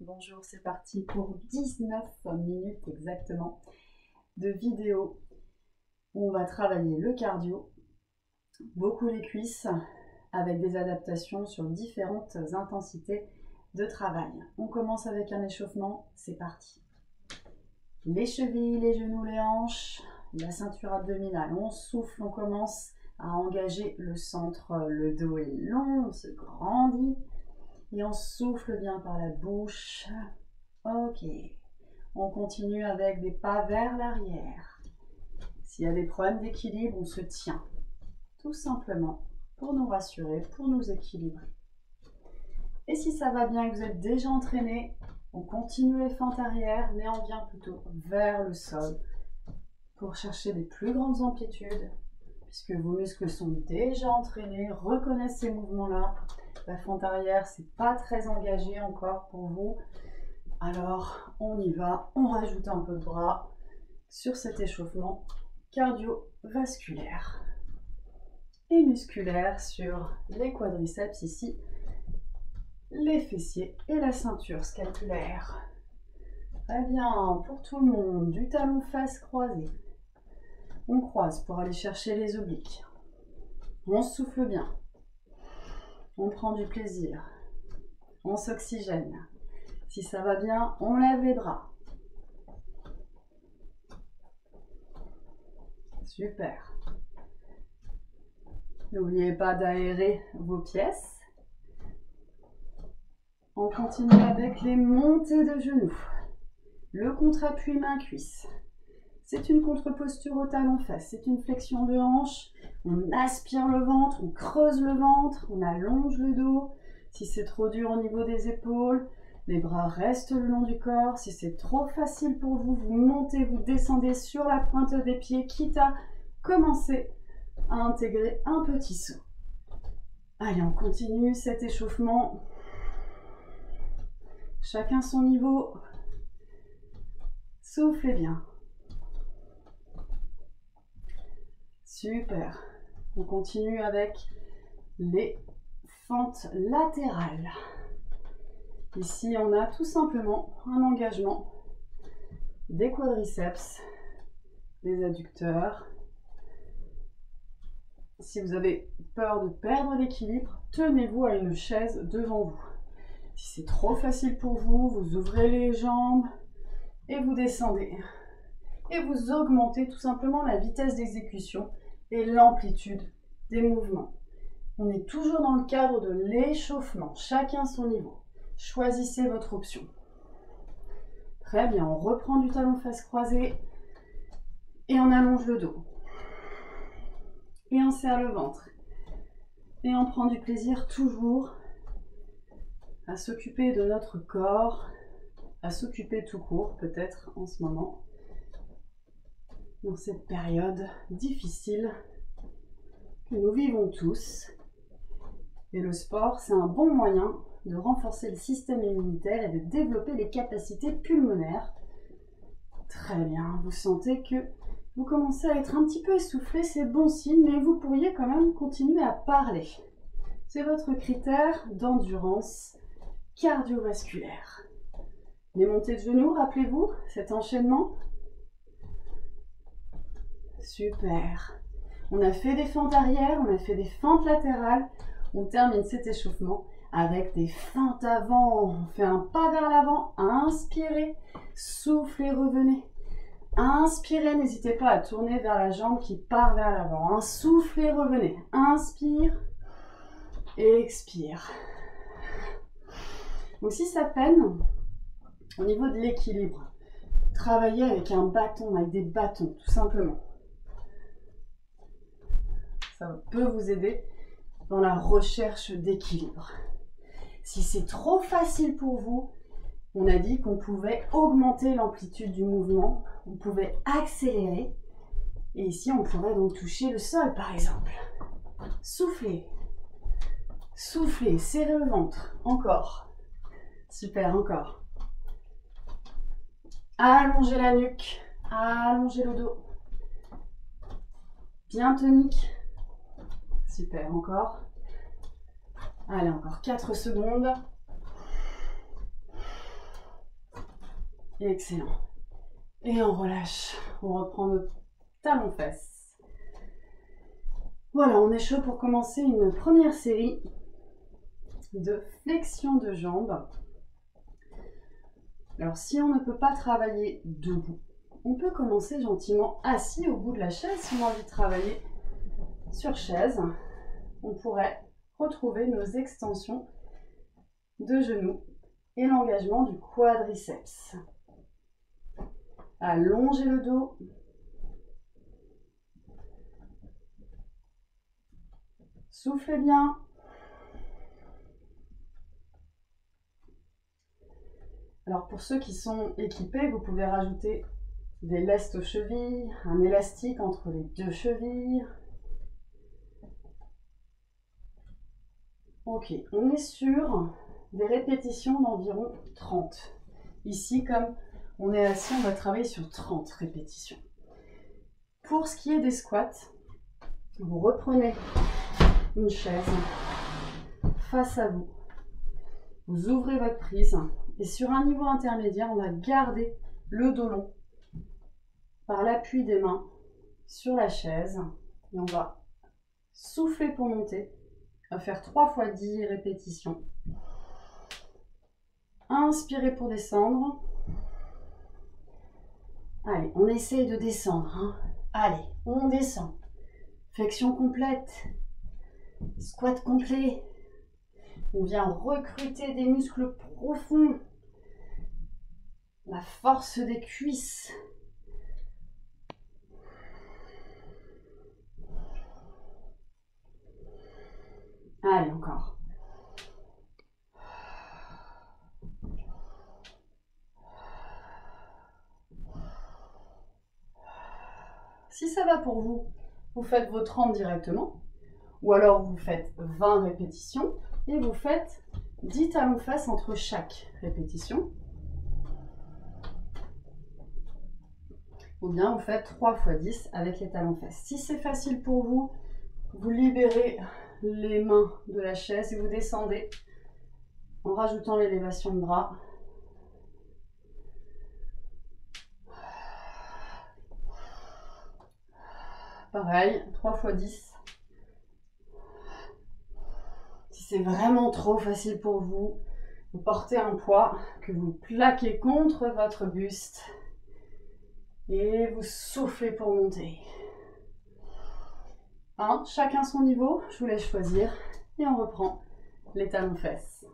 Bonjour, c'est parti pour 19 minutes exactement de vidéo où on va travailler le cardio, beaucoup les cuisses avec des adaptations sur différentes intensités de travail. On commence avec un échauffement, c'est parti. Les chevilles, les genoux, les hanches, la ceinture abdominale, on souffle, on commence à engager le centre, le dos est long, on se grandit et on souffle bien par la bouche. Ok, on continue avec des pas vers l'arrière. S'il y a des problèmes d'équilibre, on se tient, tout simplement, pour nous rassurer, pour nous équilibrer. Et si ça va bien, que vous êtes déjà entraîné, on continue les fentes arrière, mais on vient plutôt vers le sol pour chercher des plus grandes amplitudes, puisque vos muscles sont déjà entraînés, reconnaissent ces mouvements-là. La fente arrière, c'est pas très engagé encore pour vous. Alors, on y va, on rajoute un peu de bras sur cet échauffement cardiovasculaire et musculaire sur les quadriceps ici, les fessiers et la ceinture scapulaire. Très bien, pour tout le monde, du talon face croisé. On croise pour aller chercher les obliques. On souffle bien. On prend du plaisir. On s'oxygène. Si ça va bien, on lève les bras. Super. N'oubliez pas d'aérer vos pièces. On continue avec les montées de genoux. Le contre-appui main-cuisse. C'est une contre-posture au talon-fesse. C'est une flexion de hanche. On aspire le ventre, on creuse le ventre, on allonge le dos. Si c'est trop dur au niveau des épaules, les bras restent le long du corps. Si c'est trop facile pour vous, vous montez, vous descendez sur la pointe des pieds, quitte à commencer à intégrer un petit saut. Allez, on continue cet échauffement. Chacun son niveau. Soufflez bien. Super. On continue avec les fentes latérales. Ici, on a tout simplement un engagement des quadriceps, des adducteurs. Si vous avez peur de perdre l'équilibre, tenez-vous à une chaise devant vous. Si c'est trop facile pour vous, vous ouvrez les jambes et vous descendez. Et vous augmentez tout simplement la vitesse d'exécution et l'amplitude des mouvements. On est toujours dans le cadre de l'échauffement, chacun son niveau. Choisissez votre option. Très bien, on reprend du talon face croisé et on allonge le dos. Et on serre le ventre. Et on prend du plaisir toujours à s'occuper de notre corps, à s'occuper tout court peut-être en ce moment, dans cette période difficile que nous vivons tous. Et le sport, c'est un bon moyen de renforcer le système immunitaire et de développer les capacités pulmonaires. Très bien, vous sentez que vous commencez à être un petit peu essoufflé, c'est bon signe, mais vous pourriez quand même continuer à parler. C'est votre critère d'endurance cardiovasculaire. Les montées de genoux, rappelez-vous, cet enchaînement. Super. On a fait des fentes arrière, on a fait des fentes latérales. On termine cet échauffement avec des fentes avant. On fait un pas vers l'avant, inspirez, soufflez, revenez. Inspirez, n'hésitez pas à tourner vers la jambe qui part vers l'avant. Soufflez, revenez. Inspire, expire. Donc si ça peine, au niveau de l'équilibre, travaillez avec un bâton, avec des bâtons, tout simplement. Ça peut vous aider dans la recherche d'équilibre. Si c'est trop facile pour vous, on a dit qu'on pouvait augmenter l'amplitude du mouvement, on pouvait accélérer, et ici on pourrait donc toucher le sol par exemple. Soufflez, soufflez, serrez le ventre, encore. Super, encore. Allongez la nuque, allongez le dos. Bien tonique. Super, encore. Allez, encore 4 secondes. Excellent. Et on relâche. On reprend nos talons-fesses. Voilà, on est chaud pour commencer une première série de flexion de jambes. Alors, si on ne peut pas travailler debout, on peut commencer gentiment assis au bout de la chaise. Si on a envie de travailler sur chaise, on pourrait retrouver nos extensions de genoux et l'engagement du quadriceps. Allongez le dos. Soufflez bien. Alors pour ceux qui sont équipés, vous pouvez rajouter des lestes aux chevilles, un élastique entre les deux chevilles. Ok, on est sur des répétitions d'environ 30. Ici, comme on est assis, on va travailler sur 30 répétitions. Pour ce qui est des squats, vous reprenez une chaise face à vous. Vous ouvrez votre prise et sur un niveau intermédiaire, on va garder le dos long par l'appui des mains sur la chaise et on va souffler pour monter. On va faire 3 fois 10 répétitions. Inspirez pour descendre. Allez, on essaye de descendre, hein. Allez, on descend. Flexion complète. Squat complet. On vient recruter des muscles profonds. La force des cuisses. Allez, encore. Si ça va pour vous, vous faites vos 30 directement. Ou alors vous faites 20 répétitions et vous faites 10 talons-fesses entre chaque répétition. Ou bien vous faites 3 fois 10 avec les talons-fesses. Si c'est facile pour vous, vous libérez les mains de la chaise et vous descendez en rajoutant l'élévation de bras. Pareil, 3 fois 10. Si c'est vraiment trop facile pour vous, vous portez un poids que vous plaquez contre votre buste et vous soufflez pour monter. Hein, chacun son niveau, je vous laisse choisir et on reprend les talons-fesses.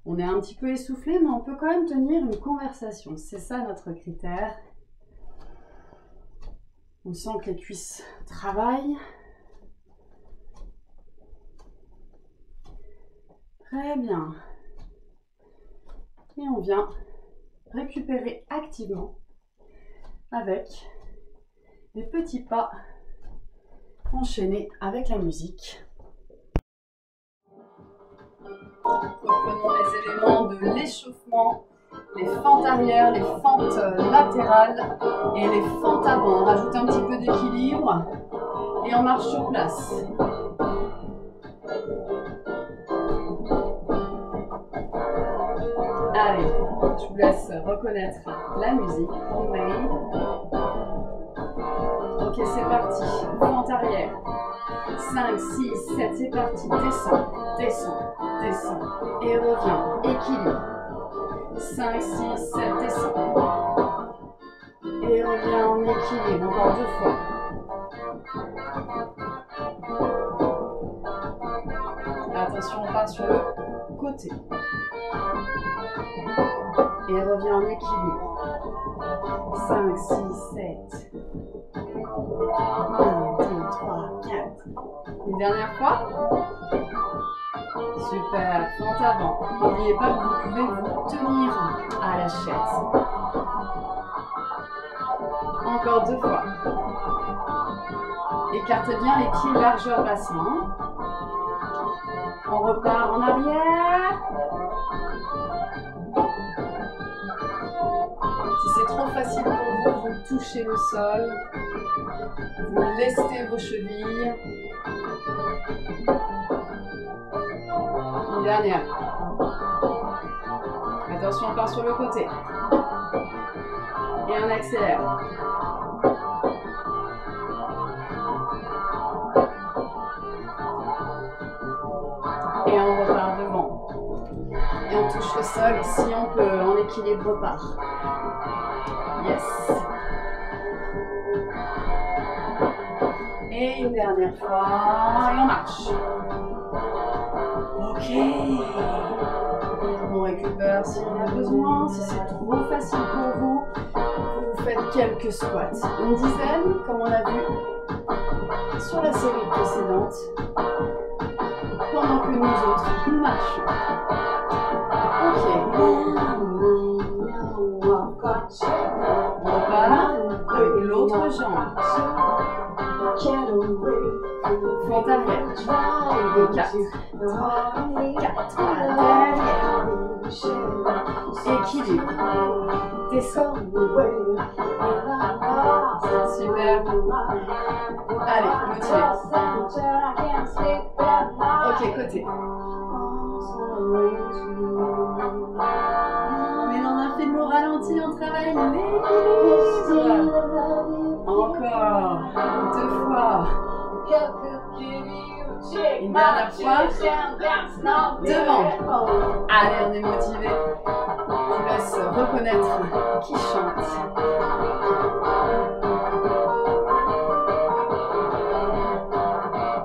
On est un petit peu essoufflé, mais on peut quand même tenir une conversation. C'est ça notre critère. On sent que les cuisses travaillent. Très bien. Et on vient récupérer activement avec des petits pas enchaînés avec la musique. Reprenons les éléments de l'échauffement, les fentes arrière, les fentes latérales et les fentes avant. On rajoute un petit peu d'équilibre et on marche sur place. Allez, je vous laisse reconnaître la musique. Homemade. Ok, c'est parti. Fente arrière. 5, 6, 7, c'est parti. Descends, descends, descends. Et reviens. Équilibre. 5, 6, 7, descends. Et reviens en équilibre. Encore 2 fois. Attention, on part sur le côté. Et reviens en équilibre. 5, 6, 7. 1, 2, 3, 4. Une dernière fois. Super, fente avant. N'oubliez pas que vous pouvez vous tenir à la chaise. Encore 2 fois. Écartez bien les pieds largeur bassin. On repart en arrière. Si c'est trop facile pour vous, vous touchez le sol. Vous lestez vos chevilles. Une dernière. Attention, on part sur le côté. Et on accélère. Et on repart devant. Et on touche le sol si on peut, en équilibre repart. Yes. Et une dernière fois, et on marche. Ok. On récupère si on a besoin. Si c'est trop facile pour vous, vous faites quelques squats. Une dizaine, comme on a vu sur la série précédente. Pendant que nous autres, nous marchons. Ok. On repart avec l'autre jambe. Fente arrière. 4. 4. Derrière. Équilibre. Descends. Super. Allez, motivé. Ok, côté. On est dans un film au ralenti, on travaille l'équilibre. Encore. 2 fois. Une dernière fois. Devant. Allez, on est motivé. Je vous laisse reconnaître qui chante.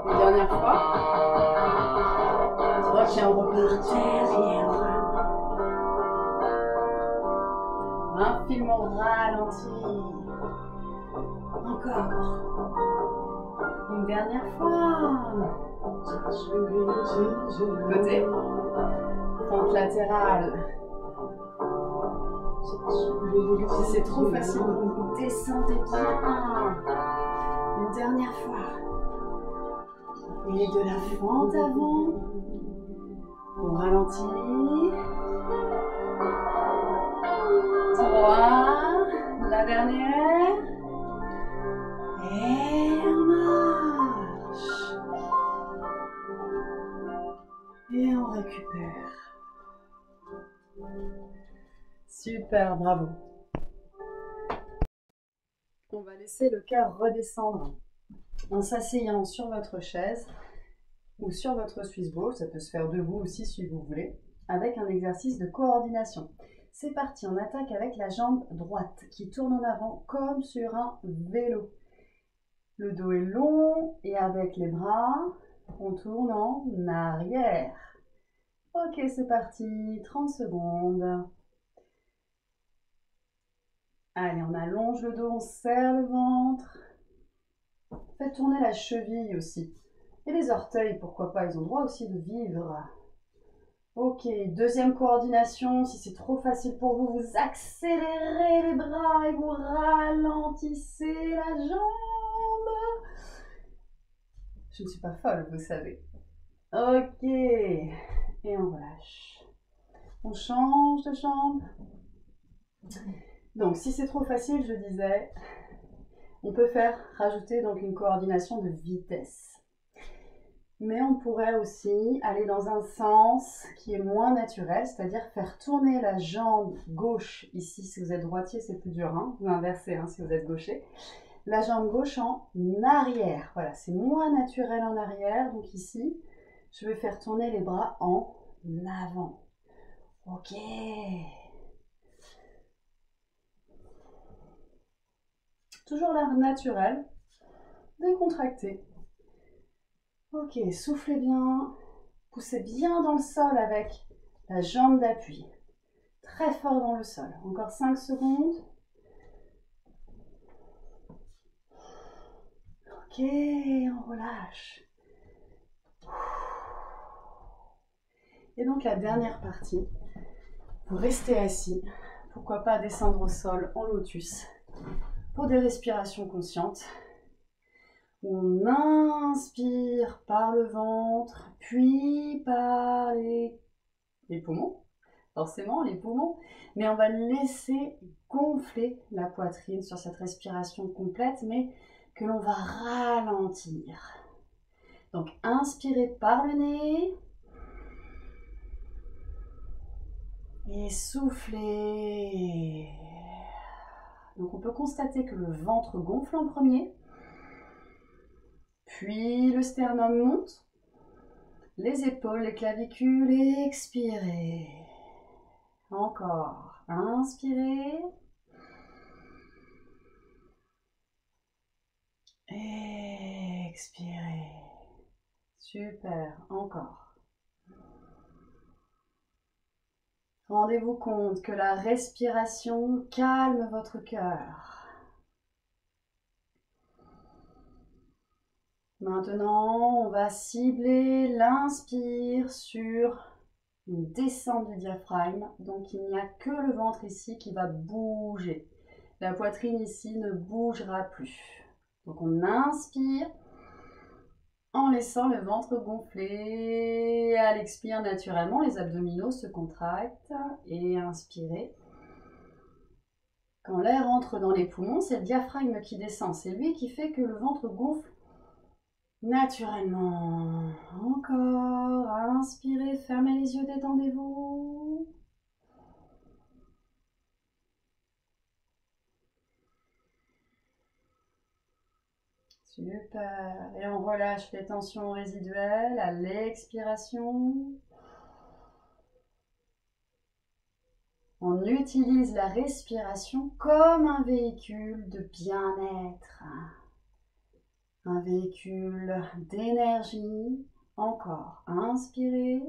Une dernière fois. Ok, on repart derrière. Un film au ralenti. Encore. Une dernière fois. Côté. Pente latérale. Si c'est trop facile, vous descendez bien. Une dernière fois. Et de la fente avant. On ralentit. 3. La dernière. Et on marche. Et on récupère. Super, bravo. On va laisser le cœur redescendre en s'asseyant sur votre chaise ou sur votre Swiss ball. Ça peut se faire debout aussi si vous voulez, avec un exercice de coordination. C'est parti, on attaque avec la jambe droite qui tourne en avant comme sur un vélo. Le dos est long et avec les bras, on tourne en arrière. Ok, c'est parti, 30 secondes. Allez, on allonge le dos, on serre le ventre. Faites tourner la cheville aussi. Et les orteils, pourquoi pas, ils ont le droit aussi de vivre. Ok, deuxième coordination. Si c'est trop facile pour vous, vous accélérez les bras et vous ralentissez la jambe. Je ne suis pas folle, vous savez. Ok, et on relâche. On change de jambe. Donc, si c'est trop facile, je disais, on peut rajouter donc une coordination de vitesse. Mais on pourrait aussi aller dans un sens qui est moins naturel, c'est-à-dire faire tourner la jambe gauche. Ici, si vous êtes droitier, c'est plus dur, hein, vous inversez si vous êtes gaucher. La jambe gauche en arrière. Voilà, c'est moins naturel en arrière. Donc ici, je vais faire tourner les bras en avant. Ok. Toujours l'air naturel, décontracté. Ok, soufflez bien, poussez bien dans le sol avec la jambe d'appui. Très fort dans le sol. Encore 5 secondes. Ok, on relâche. Et donc la dernière partie, vous restez assis. Pourquoi pas descendre au sol en lotus pour des respirations conscientes. On inspire par le ventre, puis par les poumons, forcément les poumons, mais on va laisser gonfler la poitrine sur cette respiration complète, mais que l'on va ralentir. Donc inspirez par le nez, Et soufflez. Donc on peut constater que le ventre gonfle en premier, puis le sternum monte, les épaules, les clavicules, et expirez. Encore, inspirez. Expirez. Super, encore. Rendez-vous compte que la respiration calme votre cœur. Maintenant, on va cibler l'inspire sur une descente du diaphragme. Donc, il n'y a que le ventre ici qui va bouger. La poitrine ici ne bougera plus. Donc, on inspire en laissant le ventre gonfler. À l'expire, naturellement, les abdominaux se contractent. Et inspirez. Quand l'air entre dans les poumons, c'est le diaphragme qui descend. C'est lui qui fait que le ventre gonfle naturellement. Encore. Inspirez, fermez les yeux, détendez-vous. Super. Et on relâche les tensions résiduelles à l'expiration. On utilise la respiration comme un véhicule de bien-être. Un véhicule d'énergie. Encore. Inspirez.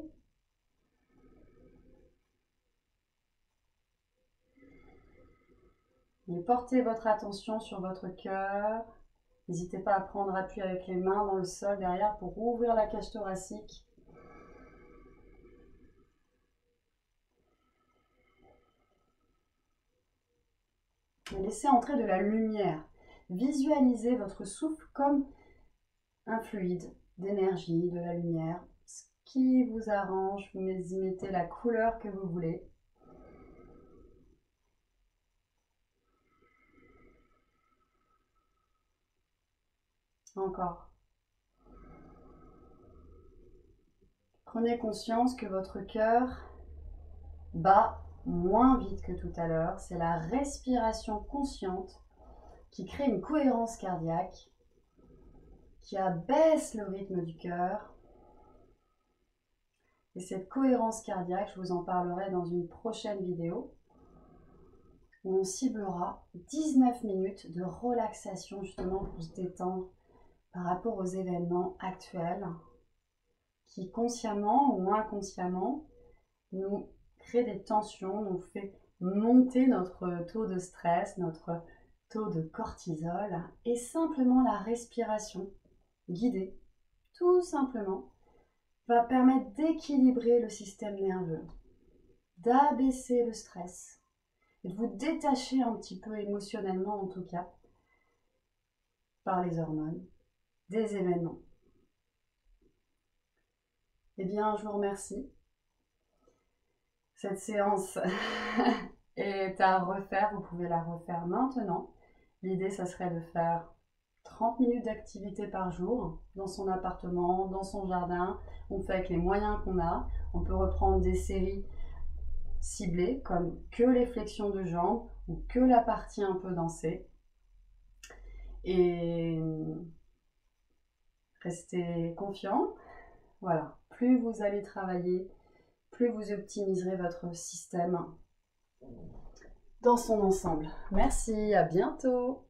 Et portez votre attention sur votre cœur. N'hésitez pas à prendre appui avec les mains dans le sol derrière pour ouvrir la cage thoracique. Et laissez entrer de la lumière. Visualisez votre souffle comme un fluide d'énergie, de la lumière. Ce qui vous arrange, vous y mettez la couleur que vous voulez. Encore. Prenez conscience que votre cœur bat moins vite que tout à l'heure. C'est la respiration consciente qui crée une cohérence cardiaque, qui abaisse le rythme du cœur. Et cette cohérence cardiaque, je vous en parlerai dans une prochaine vidéo, où on ciblera 19 minutes de relaxation justement pour se détendre par rapport aux événements actuels qui consciemment ou inconsciemment nous créent des tensions, nous fait monter notre taux de stress, notre taux de cortisol, et simplement la respiration guidée, tout simplement, va permettre d'équilibrer le système nerveux, d'abaisser le stress et de vous détacher un petit peu émotionnellement en tout cas par les hormones des événements. Eh bien, je vous remercie. Cette séance est à refaire, vous pouvez la refaire maintenant. L'idée, ça serait de faire 30 minutes d'activité par jour dans son appartement, dans son jardin. On fait avec les moyens qu'on a. On peut reprendre des séries ciblées comme que les flexions de jambes ou que la partie un peu dansée. Et restez confiants. Voilà, plus vous allez travailler, plus vous optimiserez votre système dans son ensemble. Merci, à bientôt.